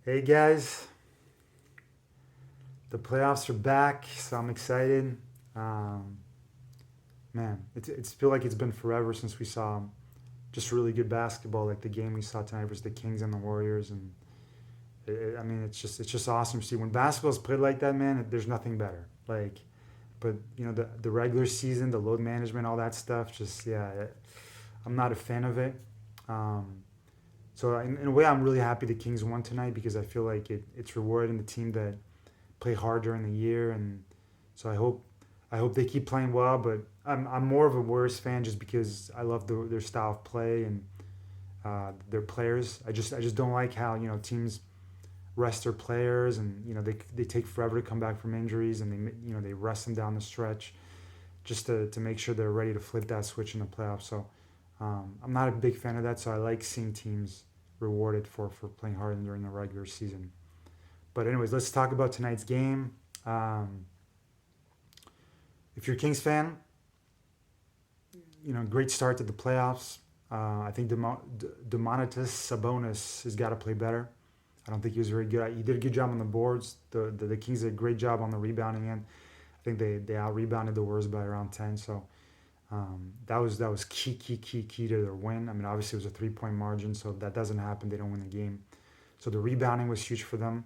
Hey guys, the playoffs are back, so I'm excited. Um, Man, it's feel like it's been forever since we saw just really good basketball, like the game we saw tonight versus the Kings and the Warriors. And I mean, it's just awesome to see when basketball's played like that, man. There's nothing better. Like, but the regular season, the load management, all that stuff. Just yeah, I'm not a fan of it. Um, so in a way, I'm really happy the Kings won tonight because I feel like it's rewarding the team that play hard during the year, and so I hope they keep playing well. But I'm more of a Warriors fan just because I love their style of play and their players. I just don't like how teams rest their players, and they take forever to come back from injuries, and they rest them down the stretch just to make sure they're ready to flip that switch in the playoffs. So I'm not a big fan of that. So I like seeing teams rewarded for playing hard during the regular season. But anyways, let's talk about tonight's game. Um, if you're a Kings fan, great start to the playoffs. I think Demonatis Sabonis has got to play better. I don't think he was very good. He did a good job on the boards. The Kings did a great job on the rebounding end. I think they out rebounded the Warriors by around 10. So that was key to their win. I mean, obviously it was a 3 point margin, so if that doesn't happen, they don't win the game. So the rebounding was huge for them.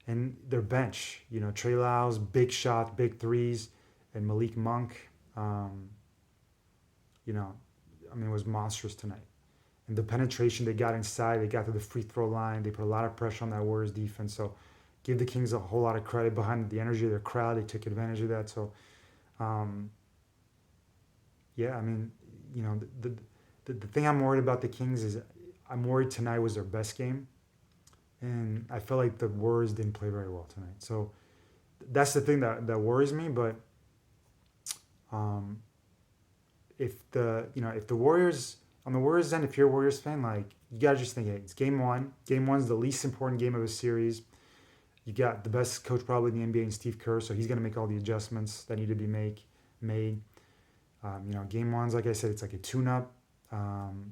And their bench, Trey Lyles, big shots, big threes, and Malik Monk, um, you know, I mean, it was monstrous tonight. And the penetration they got inside, they got to the free throw line, they put a lot of pressure on that Warriors defense. So give the Kings a whole lot of credit behind the energy of their crowd. They took advantage of that. So, um, yeah, I mean, you know, the thing I'm worried about the Kings is I'm worried tonight was their best game. And I felt like the Warriors didn't play very well tonight. So that's the thing that worries me. But um, if the Warriors on the Warriors end, if you're a Warriors fan, like you gotta just think, hey, it's game one. Game one's the least important game of a series. You got the best coach probably in the NBA in Steve Kerr, so he's gonna make all the adjustments that need to be made. Game one's like I said, it's like a tune-up. Um,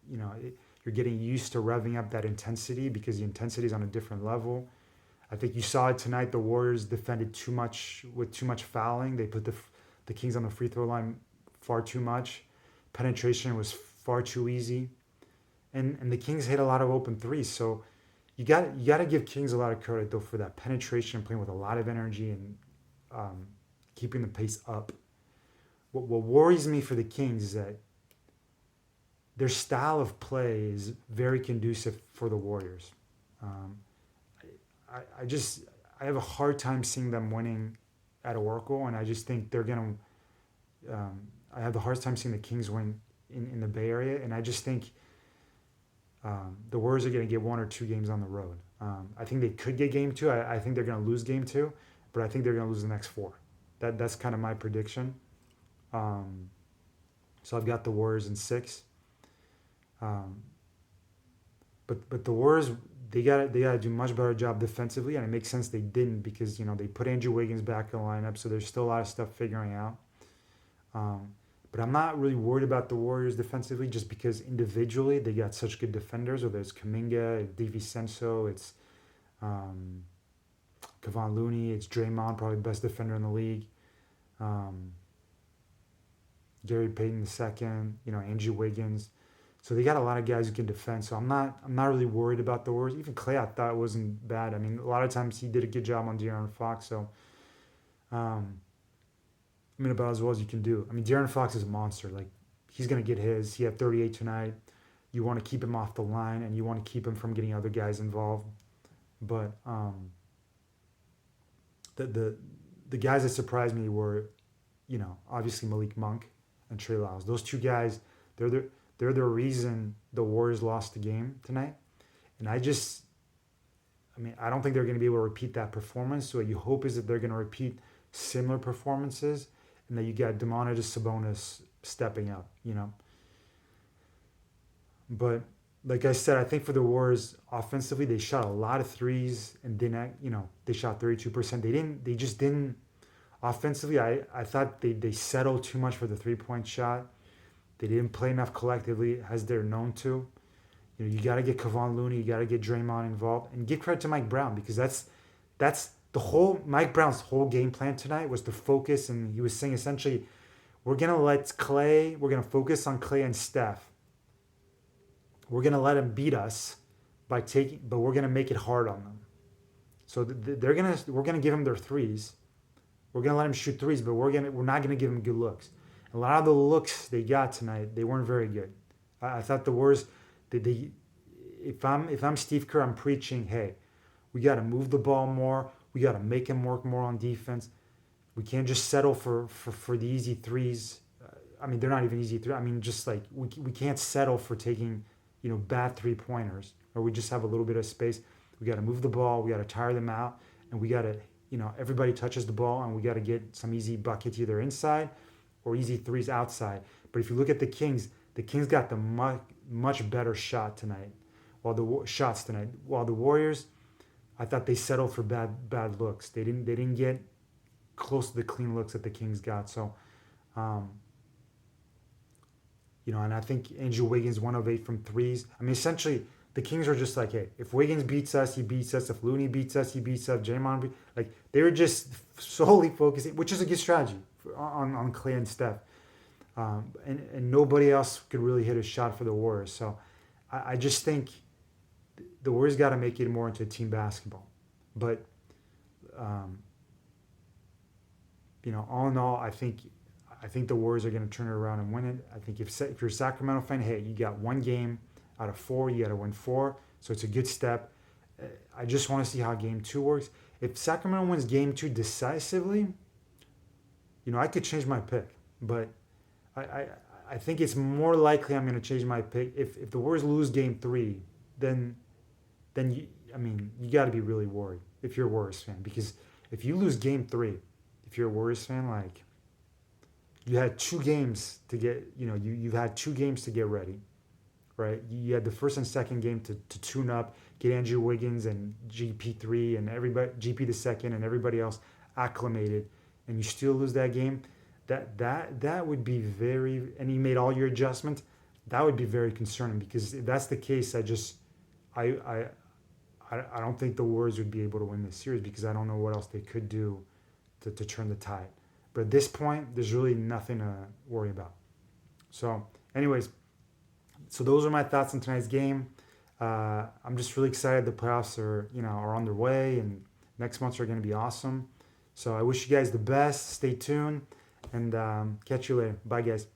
you know, it, you're getting used to revving up that intensity because the intensity is on a different level. I think you saw it tonight. The Warriors defended too much with too much fouling. They put the Kings on the free throw line far too much. Penetration was far too easy, and the Kings hit a lot of open threes. So you got to give Kings a lot of credit though for that penetration, playing with a lot of energy and um, keeping the pace up. What worries me for the Kings is that their style of play is very conducive for the Warriors. Um, I I have a hard time seeing them winning at Oracle, and I just think they're gonna. I have the hardest time seeing the Kings win in the Bay Area, and I just think the Warriors are gonna get one or two games on the road. I think they could get game two. I think they're gonna lose game two, but I think they're gonna lose the next four. That's kind of my prediction. Um, so I've got the Warriors in six. Um, but the Warriors they got to do a much better job defensively, and it makes sense they didn't because they put Andrew Wiggins back in the lineup, so there's still a lot of stuff figuring out. Um, but I'm not really worried about the Warriors defensively just because individually they got such good defenders, whether it's Kaminga, it's DiVincenzo, it's um, Kevon Looney, it's Draymond, probably the best defender in the league. Um, Gary Payton II, Andrew Wiggins. So they got a lot of guys who can defend. So I'm not really worried about the Warriors. Even Clay I thought wasn't bad. I mean, a lot of times he did a good job on De'Aaron Fox. So um, I mean, about as well as you can do. I mean, De'Aaron Fox is a monster. Like he's gonna get his. He had 38 tonight. You want to keep him off the line, and you want to keep him from getting other guys involved. But the the the guys that surprised me were, obviously Malik Monk and Trey Lyles. Those two guys, they're the they're the reason the Warriors lost the game tonight. And I don't think they're going to be able to repeat that performance. So what you hope is that they're going to repeat similar performances, and that you got Demonis Sabonis stepping up. But like I said, I think for the Warriors offensively, they shot a lot of threes and didn't. They shot 32%. They didn't. They just didn't. Offensively, I thought they settled too much for the 3 point shot. They didn't play enough collectively as they're known to. You got to get Kevon Looney, you got to get Draymond involved, and give credit to Mike Brown because that's the whole Mike Brown's whole game plan tonight was to focus, and he was saying essentially, we're gonna focus on Clay and Steph. We're gonna let them beat us but we're gonna make it hard on them. So we're gonna give them their threes. We're gonna let them shoot threes, but we're not gonna give them good looks. A lot of the looks they got tonight, they weren't very good. I thought the Warriors, if I'm Steve Kerr, I'm preaching, hey, we got to move the ball more. We got to make him work more on defense. We can't just settle for the easy threes. I mean, they're not even easy threes. I mean, just like we can't settle for taking, bad 3-pointers, or we just have a little bit of space. We got to move the ball. We got to tire them out, and we got to, everybody touches the ball, and we got to get some easy buckets either inside or easy threes outside. But if you look at the Kings got the much better shot tonight. While the Warriors, I thought they settled for bad looks. They didn't get close to the clean looks that the Kings got. So, and I think Andrew Wiggins 1 of 8 from threes. I mean, essentially, the Kings are just like, hey, if Wiggins beats us, he beats us. If Looney beats us, he beats us. Draymond, they were just solely focusing, which is a good strategy on Clay and Steph. And nobody else could really hit a shot for the Warriors. So I just think the Warriors got to make it more into team basketball. But, all in all, I think the Warriors are going to turn it around and win it. I think if you're a Sacramento fan, hey, you got one game out of 4, you got to win 4. So it's a good step. I just want to see how game 2 works. If Sacramento wins game 2 decisively, I could change my pick. But I think it's more likely I'm going to change my pick. If the Warriors lose game 3, then you got to be really worried if you're a Warriors fan. Because if you lose game 3, if you're a Warriors fan, you had 2 games to get, you've had 2 games to get ready, right? You had the first and second game to tune up, get Andrew Wiggins and GP3 and GP the second and everybody else acclimated, and you still lose that game. That would be and you made all your adjustments. That would be very concerning, because if that's the case, I don't think the Warriors would be able to win this series, because I don't know what else they could do to turn the tide. But at this point, there's really nothing to worry about. So, anyways, those are my thoughts on tonight's game. I'm just really excited. The playoffs are on their way, and next months are going to be awesome. So I wish you guys the best. Stay tuned. And catch you later. Bye, guys.